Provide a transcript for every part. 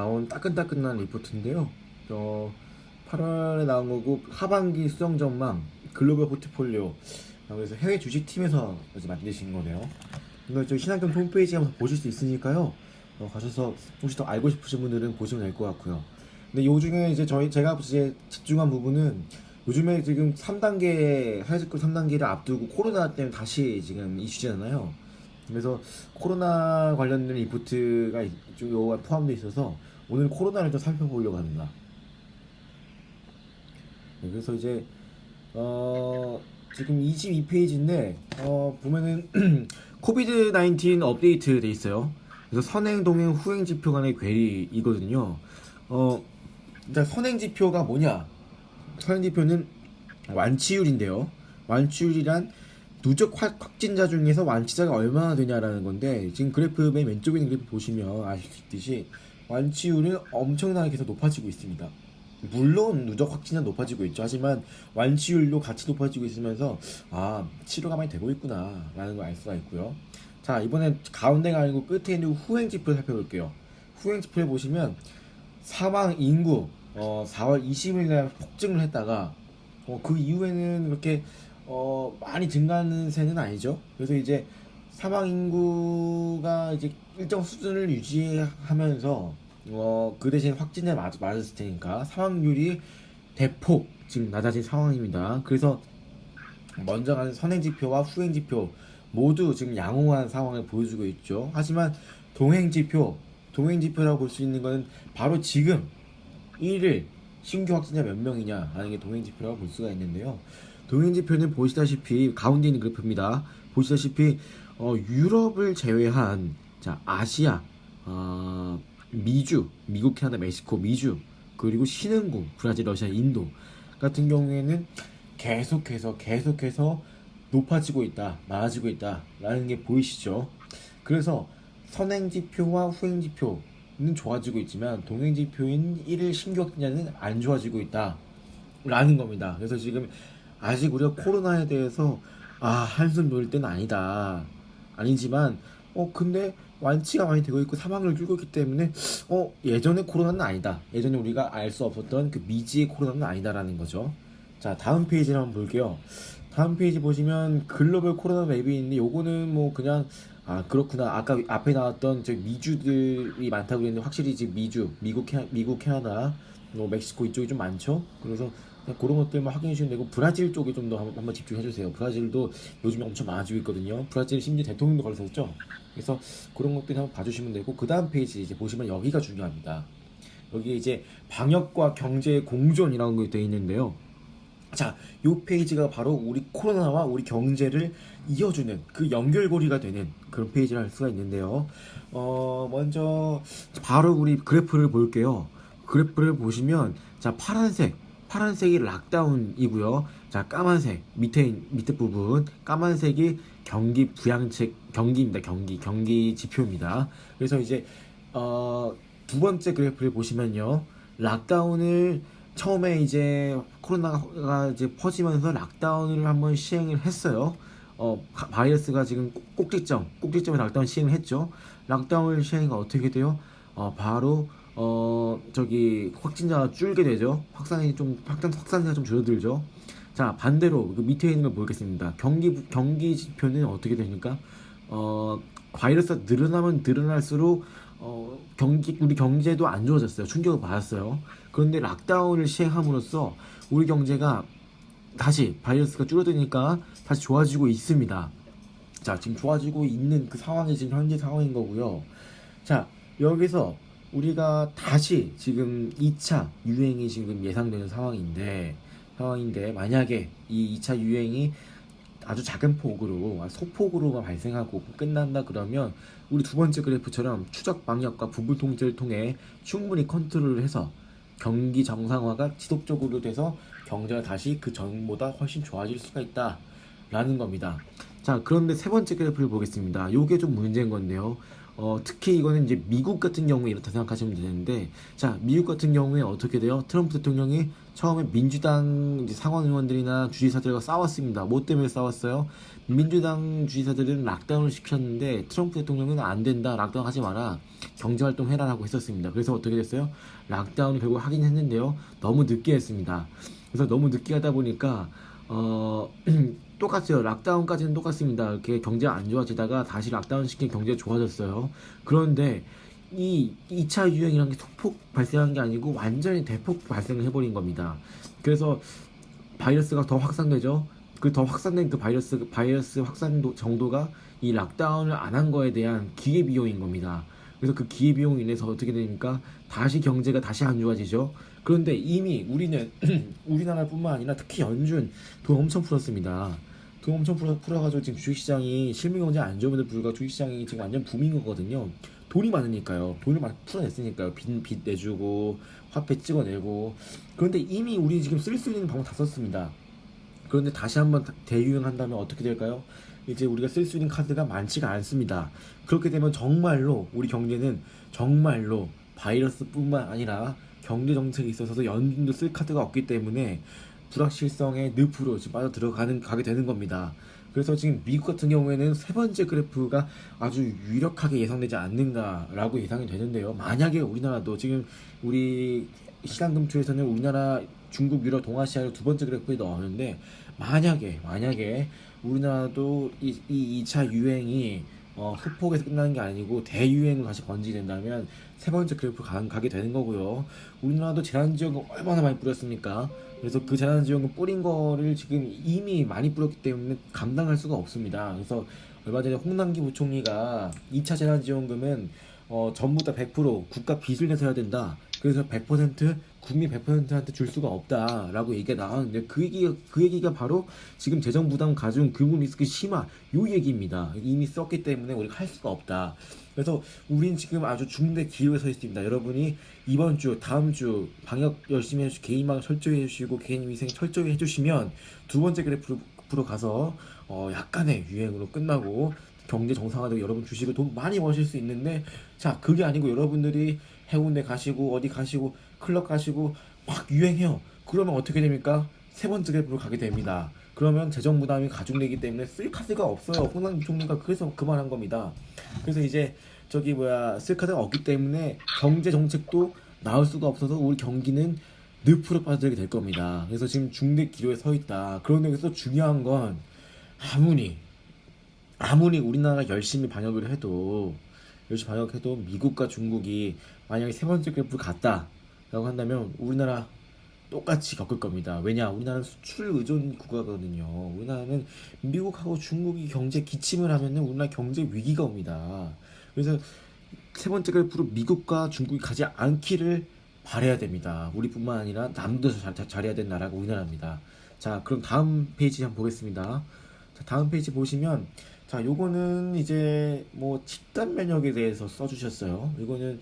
나온 따끈따끈한 리포트인데요. 8월에 나온 거고 하반기 수정 전망 글로벌 포트폴리오 그래서 해외 주식팀에서 이제 만드신 거네요. 이걸 좀 신한경 홈페이지에 한번 보실 수 있으니까요. 가셔서 혹시 더 알고 싶으신 분들은 보시면 될 것 같고요. 근데 요중에 이제 제가 이제 집중한 부분은 요즘에 지금 3단계 하이스쿨 3단계를 앞두고 코로나 때문에 다시 지금 이슈잖아요. 그래서 코로나 관련된 리포트가 좀 포함되어 있어서 오늘 코로나를 좀 살펴보려고 합니다. 네, 그래서 이제 지금 22페이지인데 보면은 코비드 19 업데이트 돼 있어요. 그래서 선행, 동행, 후행 지표 간의 괴리이거든요. 일단 선행 지표가 뭐냐? 선행 지표는 완치율인데요. 완치율이란 누적 확진자 중에서 완치자가 얼마나 되냐라는 건데, 지금 그래프 맨 왼쪽에 있는 그래프 보시면 아실 수 있듯이 완치율은 엄청나게 계속 높아지고 있습니다. 물론 누적 확진자 높아지고 있죠. 하지만 완치율도 같이 높아지고 있으면서 치료가 많이 되고 있구나 라는 걸 알 수가 있고요. 자, 이번엔 가운데가 아니고 끝에 있는 후행 지표 살펴볼게요. 후행 지표를 보시면 사망 인구 4월 20일 날 폭증을 했다가 그 이후에는 그렇게 많이 증가하는 새는 아니죠. 그래서 이제 사망 인구가 이제 일정 수준을 유지하면서 그 대신 확진자 맞았을 테니까 사망률이 대폭 지금 낮아진 상황입니다. 그래서 먼저 가는 선행 지표와 후행 지표 모두 지금 양호한 상황을 보여주고 있죠. 하지만 동행 지표라고 볼 수 있는 것은 바로 지금 1일 신규 확진자 몇 명이냐 하는 게 동행 지표라고 볼 수가 있는데요. 동행 지표는 보시다시피 가운데 있는 그래프입니다. 보시다시피 유럽을 제외한 아시아, 미주, 미국, 캐나다, 멕시코, 미주, 그리고 신흥국, 브라질, 러시아, 인도 같은 경우에는 계속해서 높아지고 있다, 많아지고 있다라는 게 보이시죠? 그래서 선행지표와 후행지표는 좋아지고 있지만 동행지표인 1일 신규 확진자는 안 좋아지고 있다라는 겁니다. 그래서 지금 아직 우리가 코로나에 대해서 한숨 돌릴 때는 아니지만 근데 완치가 많이 되고 있고 사망률 줄고 있기 때문에 예전의 코로나는 아니다. 예전에 우리가 알 수 없었던 그 미지의 코로나는 아니다라는 거죠. 자, 다음 페이지를 한번 볼게요. 다음 페이지 보시면 글로벌 코로나 맵이 있는데 요거는 뭐 그냥 그렇구나. 아까 앞에 나왔던 저 미주들이 많다고 했는데 확실히 지금 미국, 캐나다, 멕시코 이쪽이 좀 많죠. 그래서 그냥 그런 것들만 확인해 주시면 되고 브라질 쪽에 좀 더 한번 집중해 주세요. 브라질도 요즘에 엄청 많아지고 있거든요. 브라질 심지어 대통령도 걸렸었죠. 그래서 그런 것들 한번 봐주시면 되고 그 다음 페이지 이제 보시면 여기가 중요합니다. 여기 이제 방역과 경제의 공존이라는 게 되어 있는데요. 자, 요 페이지가 바로 우리 코로나와 우리 경제를 이어주는 그 연결고리가 되는 그런 페이지를 할 수가 있는데요. 먼저 바로 우리 그래프를 볼게요. 그래프를 보시면 파란색이 락다운이고요. 자, 까만색 밑에 부분 까만색이 경기입니다. 경기 지표입니다. 그래서 이제 두 번째 그래프를 보시면요. 락다운을 처음에 이제 코로나가 이제 퍼지면서 락다운을 한번 시행을 했어요. 바이러스가 지금 꼭지점에 락다운 시행을 했죠. 락다운 시행이 어떻게 돼요? 바로 저기 확진자가 줄게 되죠. 확산세가 좀 줄어들죠. 자, 반대로 그 밑에 있는 걸 보겠습니다. 경기 지표는 어떻게 되니까 바이러스가 늘어나면 늘어날수록 우리 경제도 안 좋아졌어요. 충격을 받았어요. 그런데 락다운을 시행함으로써 우리 경제가 다시 바이러스가 줄어드니까 다시 좋아지고 있습니다. 자, 지금 좋아지고 있는 그 상황이 지금 현재 상황인 거고요. 자, 여기서 우리가 다시 지금 2차 유행이 지금 예상되는 상황인데 만약에 이 2차 유행이 아주 작은 폭으로 소폭으로만 발생하고 끝난다 그러면 우리 두 번째 그래프처럼 추적 방역과 부분 통제를 통해 충분히 컨트롤을 해서 경기 정상화가 지속적으로 돼서 경제가 다시 그 전보다 훨씬 좋아질 수가 있다라는 겁니다. 자, 그런데 세 번째 그래프를 보겠습니다. 요게 좀 문제인 건데요. 특히 이거는 이제 미국 같은 경우에 이렇다 생각하시면 되는데, 자, 미국 같은 경우에 어떻게 돼요? 트럼프 대통령이 처음에 민주당 이제 상원 의원들이나 주지사들과 싸웠습니다. 뭐 때문에 싸웠어요? 민주당 주지사들은 락다운을 시켰는데 트럼프 대통령은 안 된다, 락다운 하지 마라, 경제활동 해라라고 했었습니다. 그래서 어떻게 됐어요? 락다운을 결국 하긴 했는데요, 너무 늦게 했습니다. 그래서 너무 늦게 하다 보니까 똑같아요. 락다운까지는 똑같습니다. 이렇게 경제가 안 좋아지다가 다시 락다운 시킨 경제가 좋아졌어요. 그런데 이 2차 유행이라는 게 소폭 발생한 게 아니고 완전히 대폭 발생을 해버린 겁니다. 그래서 바이러스가 더 확산되죠. 그 더 확산된 그 바이러스 확산 정도가 이 락다운을 안 한 거에 대한 기회비용인 겁니다. 그래서 그 기회비용으로 인해서 어떻게 되니까 다시 경제가 다시 안 좋아지죠. 그런데 이미 우리는 우리나라뿐만 아니라 특히 연준 돈 엄청 풀었습니다. 돈 엄청 풀어가지고 지금 주식시장이 실물 경제 안 좋음에도 불구하고 주식시장이 지금 완전 붐인 거거든요. 돈이 많으니까요. 돈을 많이 풀어냈으니까요. 빚 내주고 화폐 찍어내고. 그런데 이미 우리 지금 쓸 수 있는 방법 다 썼습니다. 그런데 다시 한번 대유행한다면 어떻게 될까요? 이제 우리가 쓸 수 있는 카드가 많지가 않습니다. 그렇게 되면 정말로 우리 경제는 정말로 바이러스뿐만 아니라 경제 정책에 있어서도 연준도 쓸 카드가 없기 때문에 불확실성의 늪으로 지금 빠져 가게 되는 겁니다. 그래서 지금 미국 같은 경우에는 세 번째 그래프가 아주 유력하게 예상되지 않는가라고 예상이 되는데요. 만약에 우리나라도 지금 우리 시장금투에서는 우리나라, 중국, 유럽, 동아시아를 두 번째 그래프에 넣었는데, 만약에 우리나라도 이 2차 유행이 소폭에서 끝나는 게 아니고 대유행으로 다시 번지된다면 세 번째 그래프 가게 되는 거고요. 우리나라도 재난지원금 얼마나 많이 뿌렸습니까? 그래서 그 재난지원금 뿌린 거를 지금 이미 많이 뿌렸기 때문에 감당할 수가 없습니다. 그래서 얼마 전에 홍남기 부총리가 2차 재난지원금은 전부 다 100% 국가 빚을 내서 해야 된다. 그래서 100% 국민 100%한테 줄 수가 없다라고 얘기가 나왔는데, 그 얘기가 바로 지금 재정 부담 가중, 금융 리스크 심화, 요 얘기입니다. 이미 썼기 때문에 우리가 할 수가 없다. 그래서 우린 지금 아주 중대 기로에 서 있습니다. 여러분이 이번 주, 다음 주 방역 열심히 해주시고 개인방역 철저히 해주시고 개인 위생 철저히 해주시면 두 번째 그래프로 가서 약간의 유행으로 끝나고 경제 정상화되고 여러분 주식을 돈 많이 버실 수 있는데, 자, 그게 아니고 여러분들이 해운대 가시고 어디 가시고 클럽 가시고 막 유행해요. 그러면 어떻게 됩니까? 세 번째 그래프로 가게 됩니다. 그러면 재정 부담이 가중되기 때문에 쓸 카드가 없어요. 홍남기 총리가 그래서 그만한 겁니다. 그래서 이제 쓸 카드가 없기 때문에 경제 정책도 나올 수가 없어서 우리 경기는 늪으로 빠져들게 될 겁니다. 그래서 지금 중대 기로에 서 있다. 그런데 여기서 중요한 건 아무리 우리나라가 열심히 방역해도 미국과 중국이 만약에 세 번째 그래프를 갔다라고 한다면 우리나라 똑같이 겪을 겁니다. 왜냐? 우리나라는 수출 의존 국가거든요. 우리나라는 미국하고 중국이 경제 기침을 하면은 우리나라 경제 위기가 옵니다. 그래서 세 번째 그래프로 미국과 중국이 가지 않기를 바라야 됩니다. 우리뿐만 아니라 남도 잘해야 되는 나라가 우리나라입니다. 자, 그럼 다음 페이지 한번 보겠습니다. 자, 다음 페이지 보시면, 자, 요거는 이제 뭐 집단 면역에 대해서 써주셨어요. 이거는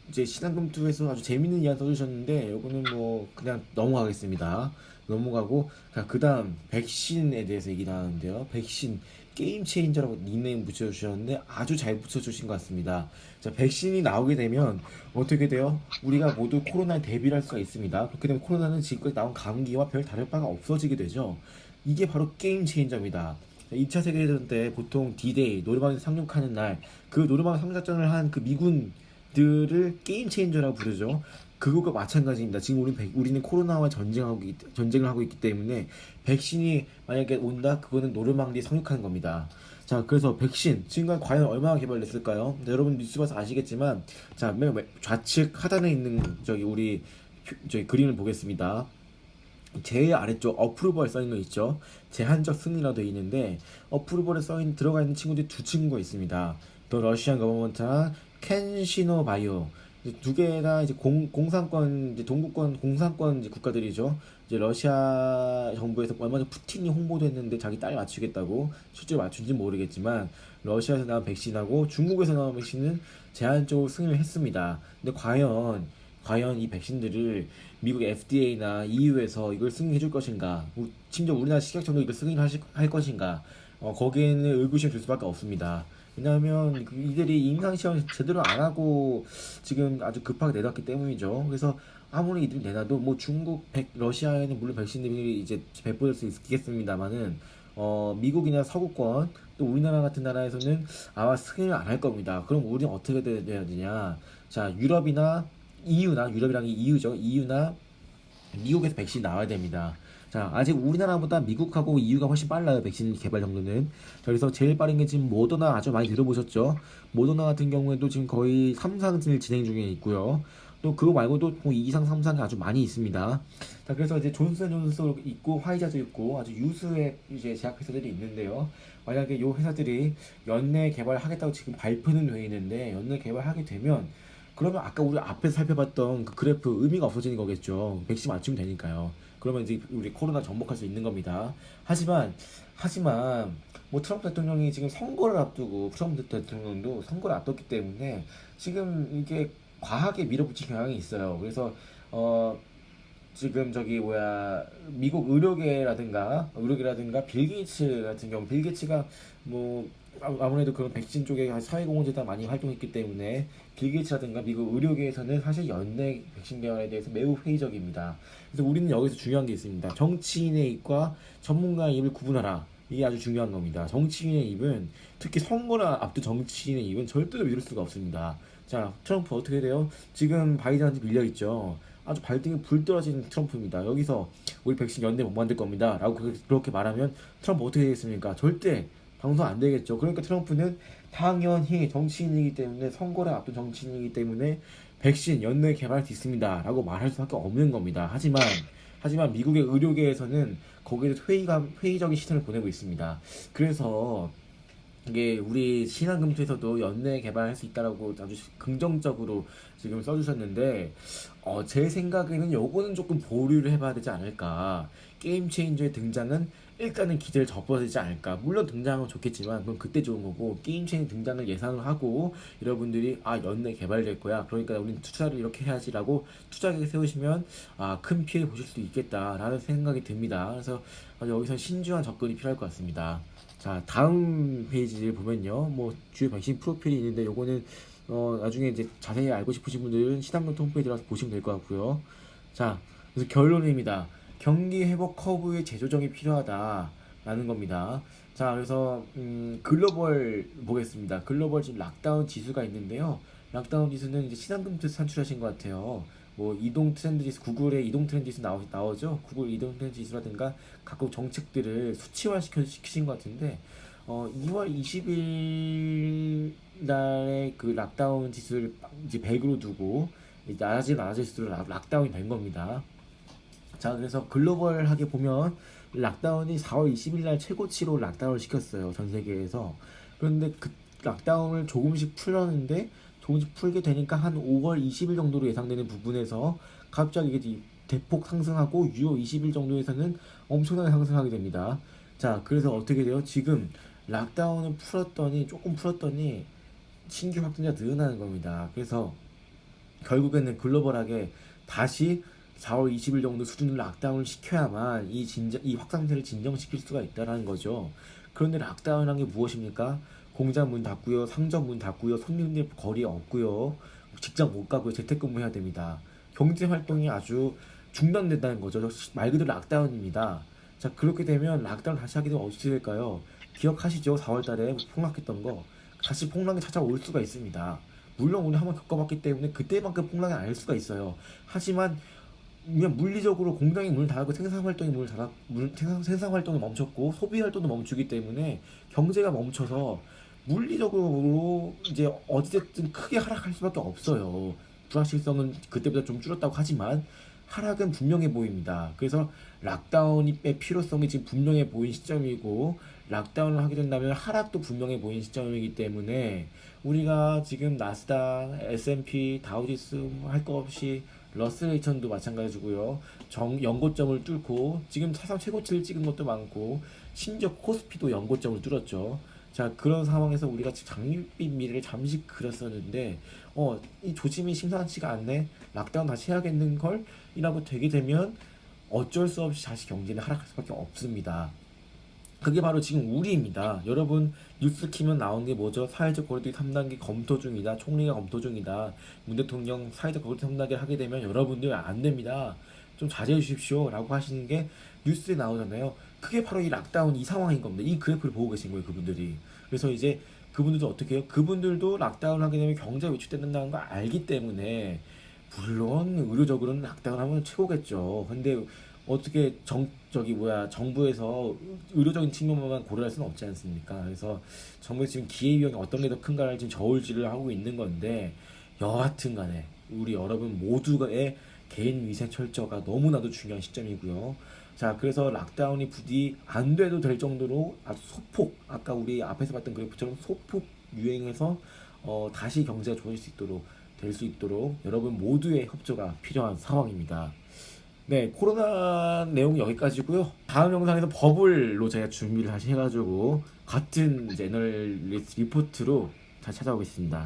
이제 신한금투에서 아주 재밌는 이야기 써주셨는데, 요거는 뭐 그냥 넘어가겠습니다. 넘어가고, 그 다음 백신에 대해서 얘기 나왔는데요. 백신 게임 체인저라고 닉네임 붙여주셨는데 아주 잘 붙여주신 것 같습니다. 자, 백신이 나오게 되면 어떻게 돼요? 우리가 모두 코로나에 대비를 할 수가 있습니다. 그렇게 되면 코로나는 지금까지 나온 감기와 별 다를 바가 없어지게 되죠. 이게 바로 게임 체인저입니다. 2차 세계대전 때 보통 D-Day, 노르망디 상륙하는 날, 그 노르망디 상륙작전을 한 그 미군들을 게임 체인저라고 부르죠. 그것과 마찬가지입니다. 지금 우리는 코로나와 전쟁을 하고 있기 때문에 백신이 만약에 온다, 그거는 노르망디 상륙하는 겁니다. 자, 그래서 백신 지금까지 과연 얼마나 개발됐을까요? 여러분 뉴스 봐서 아시겠지만, 자, 맨 좌측 하단에 있는 저기 그림을 보겠습니다. 제일 아래쪽 어프루벌 써있는 거 있죠. 제한적 승인이라고 되어 있는데, 어프루벌에 들어가 있는 친구들이 두 친구가 있습니다. 더 러시안 거버먼트랑 캔시노 바이오, 두 개가 이제 공산권, 이제 동구권 공산권 이제 국가들이죠. 이제 러시아 정부에서 얼마 전 푸틴이 홍보도 했는데 자기 딸 맞추겠다고, 실제로 맞춘지 모르겠지만 러시아에서 나온 백신하고 중국에서 나온 백신은 제한적으로 승인을 했습니다. 근데 과연 이 백신들을 미국 FDA나 EU에서 이걸 승인해 줄 것인가, 심지어 우리나라 식약청도 이걸 승인할 것인가, 거기에는 의구심을 줄 수밖에 없습니다. 왜냐하면 이들이 임상시험 제대로 안 하고 지금 아주 급하게 내놨기 때문이죠. 그래서 아무리 이들이 내놔도 뭐 중국, 러시아에는 물론 백신들이 이제 배포될 수 있겠습니다만은 미국이나 서구권 또 우리나라 같은 나라에서는 아마 승인을 안 할 겁니다. 그럼 우리는 어떻게 돼야 되냐? 자, 유럽이라는 게 EU죠. EU나 미국에서 백신 나와야 됩니다. 자, 아직 우리나라보다 미국하고 EU가 훨씬 빨라요. 백신 개발 정도는. 자, 그래서 제일 빠른 게 지금 모더나 아주 많이 들어보셨죠? 모더나 같은 경우에도 지금 거의 3상을 진행 중에 있고요. 또 그거 말고도 뭐 2상, 3상이 아주 많이 있습니다. 자, 그래서 이제 존슨앤존슨 있고 화이자도 있고 아주 유수의 이제 제약회사들이 있는데요. 만약에 이 회사들이 연내 개발하겠다고 지금 발표는 돼 있는데 연내 개발하게 되면 그러면 아까 우리 앞에 살펴봤던 그 그래프 의미가 없어지는 거겠죠. 백신 맞추면 되니까요. 그러면 이제 우리 코로나 정복할 수 있는 겁니다. 하지만 뭐 트럼프 대통령이 지금 선거를 앞두고 트럼프 대통령도 선거를 앞뒀기 때문에 지금 이게 과하게 밀어붙인 경향이 있어요. 그래서 어 지금 저기 뭐야 미국 의료계라든가 빌 게이츠 같은 경우 빌 게이츠가 뭐 아무래도 그런 백신 쪽에 사회공헌재단 많이 활동했기 때문에 빌 게이츠라든가 미국 의료계에서는 사실 연내 백신 개발에 대해서 매우 회의적입니다. 그래서 우리는 여기서 중요한 게 있습니다. 정치인의 입과 전문가의 입을 구분하라. 이게 아주 중요한 겁니다. 정치인의 입은 특히 선거를 앞둔 정치인의 입은 절대로 믿을 수가 없습니다. 자, 트럼프 어떻게 돼요? 지금 바이든한테 밀려 있죠. 아주 발등에 불 떨어지는 트럼프입니다. 여기서 우리 백신 연내 못 만들 겁니다. 라고 그렇게 말하면 트럼프 어떻게 되겠습니까? 절대 방송 안 되겠죠. 그러니까 트럼프는 당연히 정치인이기 때문에 선거를 앞둔 정치인이기 때문에 백신 연내 개발할 수 있습니다. 라고 말할 수밖에 없는 겁니다. 하지만 미국의 의료계에서는 거기에 회의적인 시선을 보내고 있습니다. 그래서 이게 우리 신한금투에서도 연내 개발할 수 있다라고 아주 긍정적으로 지금 써주셨는데 제 생각에는 요거는 조금 보류를 해봐야 되지 않을까. 게임 체인저의 등장은 일단은 기대를 접어들지 않을까. 물론 등장은 좋겠지만 그건 그때 좋은 거고 게임 체인저 등장을 예상을 하고 여러분들이 연내 개발될 거야. 그러니까 우리는 투자를 이렇게 해야지라고 투자 계획 세우시면 큰 피해 보실 수도 있겠다라는 생각이 듭니다. 그래서 여기서 신중한 접근이 필요할 것 같습니다. 자, 다음 페이지를 보면요. 뭐 주요 백신 프로필이 있는데 요거는 나중에 이제 자세히 알고 싶으신 분들은 시당금토 홈페이지 들어가서 보시면 될 것 같고요. 자, 그래서 결론입니다. 경기 회복 커브의 재조정이 필요하다라는 겁니다. 자, 그래서 글로벌 보겠습니다. 글로벌 지금 락다운 지수가 있는데요. 락다운 지수는 이제 시장금투 산출하신 것 같아요. 뭐 이동 트렌드 지수, 구글의 이동 트렌드 지수 나오죠. 구글 이동 트렌드 지수라든가 각국 정책들을 수치화 시키신 것 같은데 2월 20일 날에 그 락다운 지수를 이제 100으로 두고 낮아질수록 락다운이 된 겁니다. 자, 그래서 글로벌하게 보면 락다운이 4월 20일 날 최고치로 락다운을 시켰어요. 전 세계에서. 그런데 그 락다운을 조금씩 풀었는데 조금씩 풀게 되니까 한 5월 20일 정도로 예상되는 부분에서 갑자기 이게 대폭 상승하고 6월 20일 정도에서는 엄청나게 상승하게 됩니다. 자, 그래서 어떻게 돼요? 지금 락다운을 조금 풀었더니 신규 확진자 늘어나는 겁니다. 그래서 결국에는 글로벌하게 다시 4월 20일 정도 수준으로 락다운을 시켜야만 이 확산세를 진정시킬 수가 있다는 거죠. 그런데 락다운이란 게 무엇입니까? 공장 문 닫고요, 상점 문 닫고요, 손님들 거리에 없고요, 직장 못 가고요, 재택근무해야 됩니다. 경제 활동이 아주 중단된다는 거죠. 말 그대로 락다운입니다. 자, 그렇게 되면 락다운 다시 하게 되면 어떻게 될까요? 기억하시죠? 4월 달에 폭락했던 거. 다시 폭락이 찾아올 수가 있습니다. 물론 우리 한번 겪어봤기 때문에 그때만큼 폭락이 아닐 수가 있어요. 하지만 그냥 물리적으로 공장이 문을 닫고 생산 활동이 멈췄고 소비 활동도 멈추기 때문에 경제가 멈춰서 물리적으로 이제 어찌됐든 크게 하락할 수밖에 없어요. 불확실성은 그때보다 좀 줄었다고 하지만 하락은 분명해 보입니다. 그래서 락다운의 필요성이 지금 분명해 보인 시점이고 락다운을 하게 된다면 하락도 분명해 보인 시점이기 때문에 우리가 지금 나스닥, S&P, 다우지수 할 거 없이 러셀2000도 마찬가지고요. 연고점을 뚫고 지금 사상 최고치를 찍은 것도 많고 심지어 코스피도 연고점을 뚫었죠. 자, 그런 상황에서 우리가 장밋빛 미래를 잠시 그렸었는데 이 조짐이 심상치가 않네. 락다운 다시 해야겠는 걸 이라고 되게 되면 어쩔 수 없이 다시 경제는 하락할 수밖에 없습니다. 그게 바로 지금 우리입니다. 여러분 뉴스 키면 나온 게 뭐죠? 사회적 거리두기 3단계 검토 중이다. 총리가 검토 중이다. 문 대통령 사회적 거리두기 3단계를 하게 되면 여러분들 안 됩니다. 좀 자제해 주십시오. 라고 하시는 게 뉴스에 나오잖아요. 그게 바로 이 락다운 이 상황인 겁니다. 이 그래프를 보고 계신 거예요, 그분들이. 그래서 이제 그분들도 어떻게 해요? 그분들도 락다운 하게 되면 경제가 위축된다는 걸 알기 때문에 물론 의료적으로는 락다운 하면 최고겠죠. 근데 어떻게 정부에서 의료적인 측면만 고려할 수는 없지 않습니까? 그래서 정부에서 지금 기회비용이 어떤 게 더 큰가를 지금 저울질을 하고 있는 건데, 여하튼 간에 우리 여러분 모두의 개인 위생 철저가 너무나도 중요한 시점이고요. 자, 그래서 락다운이 부디 안 돼도 될 정도로 아주 소폭, 아까 우리 앞에서 봤던 그래프처럼 소폭 유행해서 다시 경제가 좋아질 수 있도록 될 수 있도록 여러분 모두의 협조가 필요한 상황입니다. 네, 코로나 내용 여기까지고요. 다음 영상에서 버블로 제가 준비를 다시 해가지고 같은 이제 애널리스트 리포트로 다시 찾아오겠습니다.